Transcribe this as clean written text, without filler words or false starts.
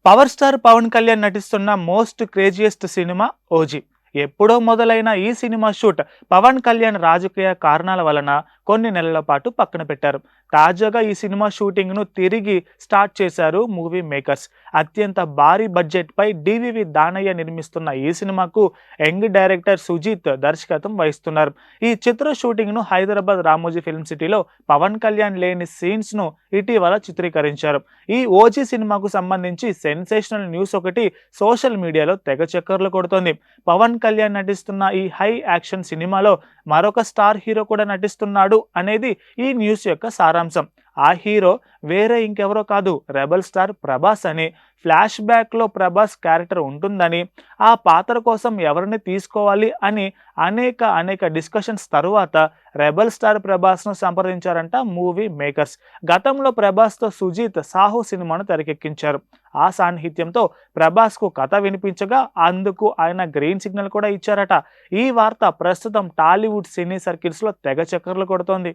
Power star Pawan Kalyan నటిస్తున్న most craziest cinema OG. ఎప్పుడో మొదలైన ఈ సినిమా షూట్ పవన్ కళ్యాణ్ రాజకీయ కారణాల వలన కొన్ని నెలల పాటు పక్కన పెట్టారు. తాజాగా ఈ సినిమా షూటింగ్ ను తిరిగి స్టార్ట్ చేశారు మూవీ మేకర్స్. అత్యంత భారీ బడ్జెట్ పై డివివి దానయ్య నిర్మిస్తున్న ఈ సినిమాకు యంగ్ డైరెక్టర్ సుజీత్ దర్శకత్వం వహిస్తున్నారు. ఈ చిత్ర షూటింగ్ ను హైదరాబాద్ రామోజీ ఫిల్మ్ సిటీలో పవన్ కళ్యాణ్ లేని సీన్స్ ను ఇటీవల చిత్రీకరించారు. ఈ ఓజీ సినిమాకు సంబంధించి సెన్సేషనల్ న్యూస్ ఒకటి సోషల్ మీడియాలో తెగ చక్కర్లు కొడుతోంది. పవన్ కళ్యాణ్ నటిస్తున్న ఈ హై యాక్షన్ సినిమాలో మరొక స్టార్ హీరో కూడా నటిస్తున్నాడు అనేది ఈ న్యూస్ యొక్క సారాంశం. ఆ హీరో వేరే ఇంకెవరో కాదు, రెబల్ స్టార్ ప్రభాస్ అని. ఫ్లాష్ బ్యాక్ లో ప్రభాస్ క్యారెక్టర్ ఉంటుందని, ఆ పాత్ర కోసం ఎవరిని తీసుకోవాలి అని అనేక డిస్కషన్స్ తరువాత రెబల్ స్టార్ ప్రభాస్ ను సంప్రదించారంట మూవీ మేకర్స్. గతంలో ప్రభాస్ తో సుజీత్ సాహో సినిమాను తెరకెక్కించారు. ఆ సాన్నిహిత్యంతో ప్రభాస్ కు కథ వినిపించగా అందుకు ఆయన గ్రీన్ సిగ్నల్ కూడా ఇచ్చారట. ఈ వార్త ప్రస్తుతం టాలీవుడ్ సినీ సర్కిల్స్ లో తెగ చక్కర్లు కొడుతోంది.